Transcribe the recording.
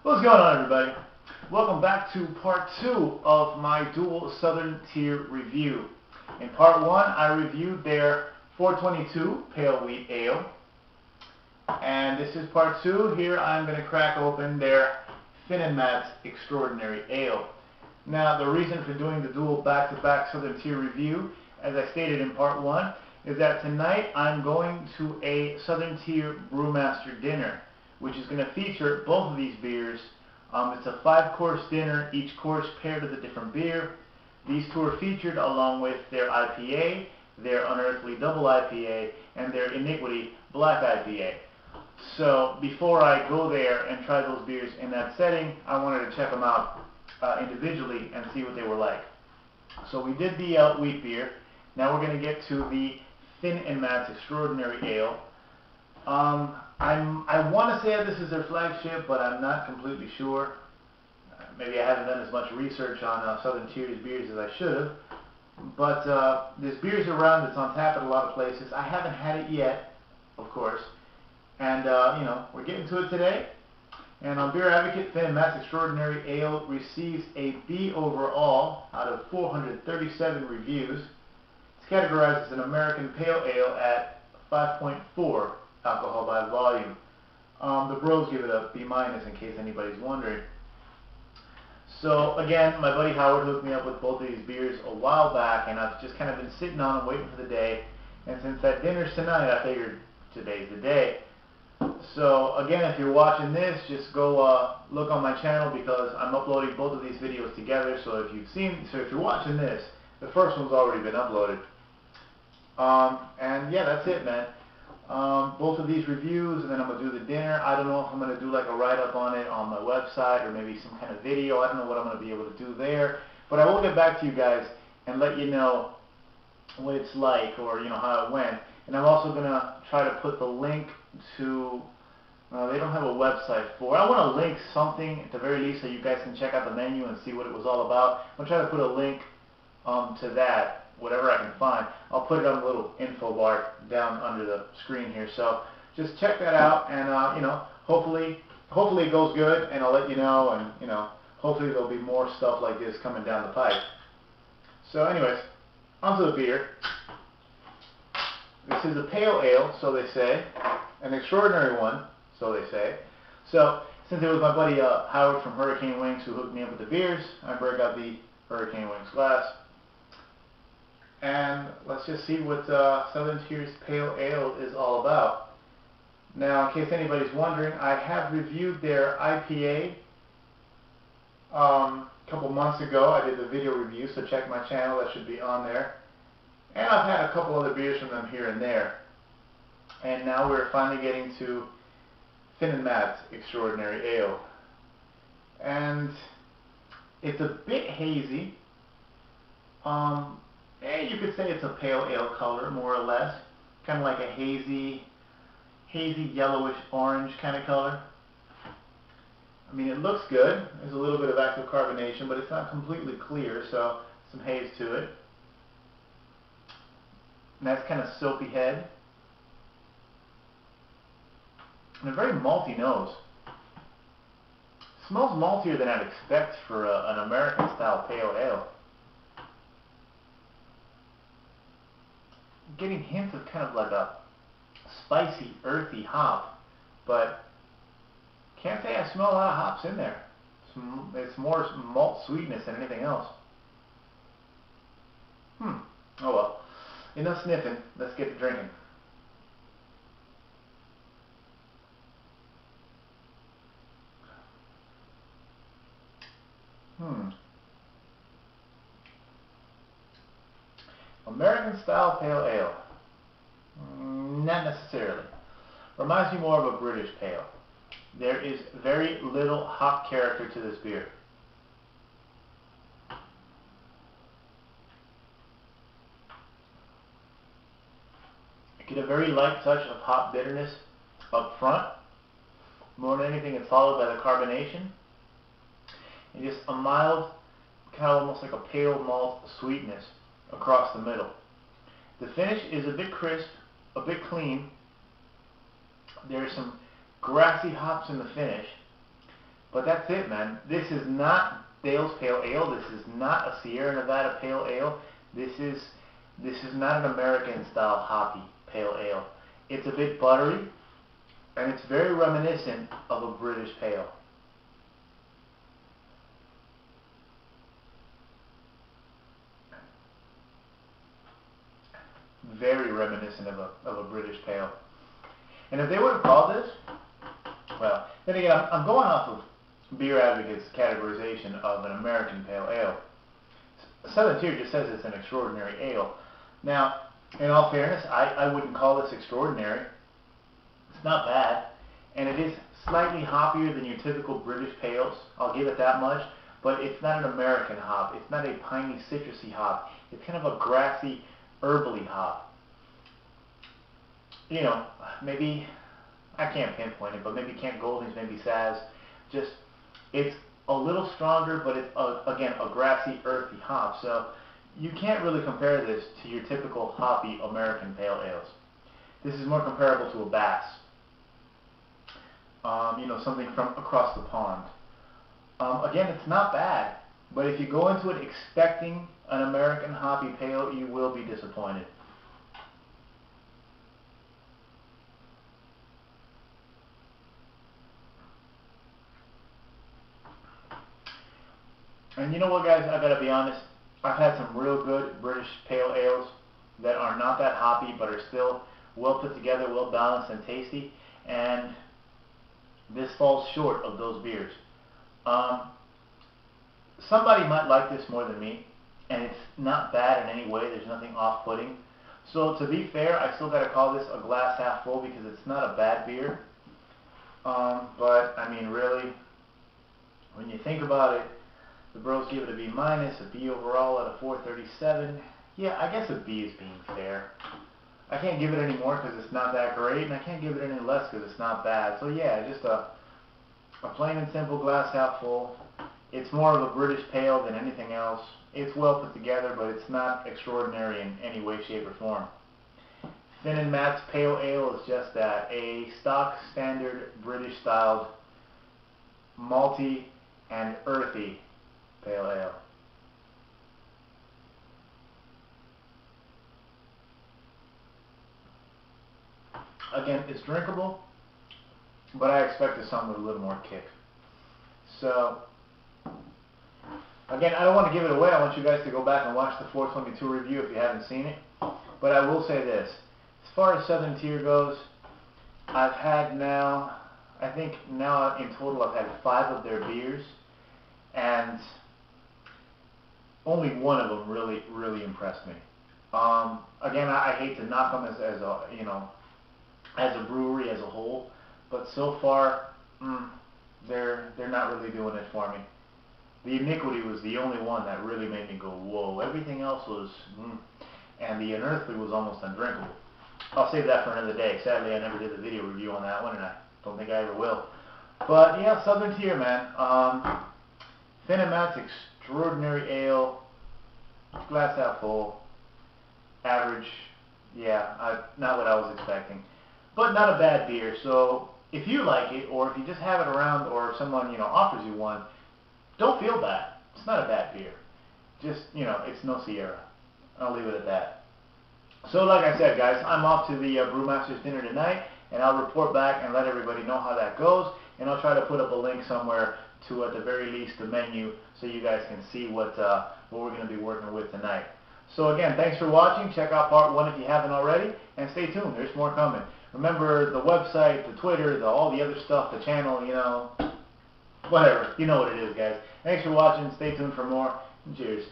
What's going on, everybody? Welcome back to part 2 of my dual Southern Tier review. In part 1, I reviewed their 422 Pale Wheat Ale. And this is part 2. Here I'm going to crack open their Phin Matts Extraordinary Ale. Now, the reason for doing the dual back-to-back Southern Tier review, as I stated in part 1, is that tonight I'm going to a Southern Tier Brewmaster dinner, which is going to feature both of these beers. It's a 5-course dinner, each course paired with a different beer. These two are featured along with their IPA, their Unearthly Double IPA, and their Iniquity Black IPA. So before I go there and try those beers in that setting, I wanted to check them out individually and see what they were like. So we did the wheat beer. Now we're going to get to the Phin Matts Extraordinary Ale. I want to say that this is their flagship, but I'm not completely sure. Maybe I haven't done as much research on Southern Tier's beers as I should have. But this beer's around. It's on tap at a lot of places. I haven't had it yet, of course. And, we're getting to it today. And on Beer Advocate, Phin Matts Extraordinary Ale receives a B overall out of 437 reviews. It's categorized as an American Pale Ale at 5.4 alcohol by volume. The bros give it a B- in case anybody's wondering. So again, my buddy Howard hooked me up with both of these beers a while back, and I've just kind of been sitting on them waiting for the day. And since that dinner's tonight, I figured today's the day. So again, if you're watching this, just go look on my channel because I'm uploading both of these videos together. So if you're watching this, the first one's already been uploaded. And yeah, that's it, man. Both of these reviews, and then I'm going to do the dinner. I don't know if I'm going to do like a write-up on it on my website or maybe some kind of video. I don't know what I'm going to be able to do there. But I will get back to you guys and let you know what it's like, or how it went. And I'm also going to try to put the link to, they don't have a website for it. I want to link something at the very least so you guys can check out the menu and see what it was all about. I'm going to try to put a link to that, whatever I can find. I'll put it on a little info bar down under the screen here. So just check that out, and hopefully it goes good, and I'll let you know, and hopefully there'll be more stuff like this coming down the pipe. So anyways, onto the beer. This is a pale ale, so they say, an extraordinary one, so they say. So since it was my buddy Howard from Hurricane Wings who hooked me up with the beers, I broke out the Hurricane Wings glass. And let's just see what Southern Tier's Pale Ale is all about. Now, in case anybody's wondering, I have reviewed their IPA a couple months ago. I did the video review, so check my channel. That should be on there. And I've had a couple other beers from them here and there. And now we're finally getting to Phin Matts Extraordinary Ale. And it's a bit hazy. You could say it's a pale ale color, more or less. Kind of like a hazy yellowish orange kind of color. I mean, it looks good. There's a little bit of active carbonation, but it's not completely clear, so some haze to it. Nice kind of soapy head. And a very malty nose. Smells maltier than I'd expect for an American-style pale ale. Getting hints of kind of like a spicy, earthy hop, but can't say I smell a lot of hops in there. It's more malt sweetness than anything else. Oh well. Enough sniffing. Let's get to drinking. American-style pale ale. Not necessarily. Reminds me more of a British pale. There is very little hop character to this beer. You get a very light touch of hop bitterness up front. More than anything, it's followed by the carbonation. And just a mild, kind of almost like a pale malt sweetness across the middle. The finish is a bit crisp, a bit clean. There's some grassy hops in the finish. But that's it, man. This is not Dale's Pale Ale. This is not a Sierra Nevada Pale Ale. This is not an American-style hoppy Pale Ale. It's a bit buttery, and it's very reminiscent of a British Pale. Very reminiscent of a British Pale. And if they would have called this, well, then again, I'm going off of Beer Advocate's categorization of an American Pale Ale. Southern Tier just says it's an extraordinary ale. Now, in all fairness, I wouldn't call this extraordinary. It's not bad, and it is slightly hoppier than your typical British Pales. I'll give it that much, but it's not an American hop. It's not a piney, citrusy hop. It's kind of a grassy, herbally hop. You know, maybe, I can't pinpoint it, but maybe Camp Goldings, maybe Saz. Just, it's a little stronger, but it's, again, a grassy, earthy hop. So you can't really compare this to your typical hoppy American Pale Ales. This is more comparable to a Bass. You know, something from across the pond. Again, it's not bad, but if you go into it expecting an American hoppy pale, you will be disappointed. And you know what, guys, I gotta be honest, I've had some real good British Pale Ales that are not that hoppy, but are still well put together, well balanced and tasty, and this falls short of those beers. Somebody might like this more than me, and it's not bad in any way. There's nothing off-putting. So to be fair, I still got to call this a glass half full because it's not a bad beer. But I mean, really, when you think about it, the bros give it a B minus, a B overall at a 437. Yeah, I guess a B is being fair. I can't give it any more because it's not that great, and I can't give it any less because it's not bad. So yeah, just a plain and simple glass half full. It's more of a British Pale than anything else. It's well put together, but it's not extraordinary in any way, shape, or form. Phin Matts Pale Ale is just that, a stock standard British styled malty and earthy Pale Ale. Again, it's drinkable, but I expected something with a little more kick. So, again, I don't want to give it away. I want you guys to go back and watch the 422 review if you haven't seen it. But I will say this. As far as Southern Tier goes, I've had now, I think now in total I've had 5 of their beers, and only one of them really impressed me. Again, I hate to knock them as a, you know, as a brewery as a whole, but so far, they're not really doing it for me. The Iniquity was the only one that really made me go, whoa. Everything else was, and the Unearthly was almost undrinkable. I'll save that for another day. Sadly, I never did the video review on that one, and I don't think I ever will. But yeah, Southern Tier, man. Phin Matts Extraordinary Ale, glass half full, average. Yeah, not what I was expecting, but not a bad beer. So if you like it, or if you just have it around, or if someone, you know, offers you one, don't feel bad. It's not a bad beer. Just, you know, it's no Sierra. I'll leave it at that. So like I said, guys, I'm off to the Brewmaster's dinner tonight, and I'll report back and let everybody know how that goes, and I'll try to put up a link somewhere to, at the very least, the menu, so you guys can see what we're going to be working with tonight. So again, thanks for watching. Check out part 1 if you haven't already, and stay tuned. There's more coming. Remember the website, the Twitter, all the other stuff, the channel, you know, whatever. You know what it is, guys. Thanks for watching. Stay tuned for more. Cheers.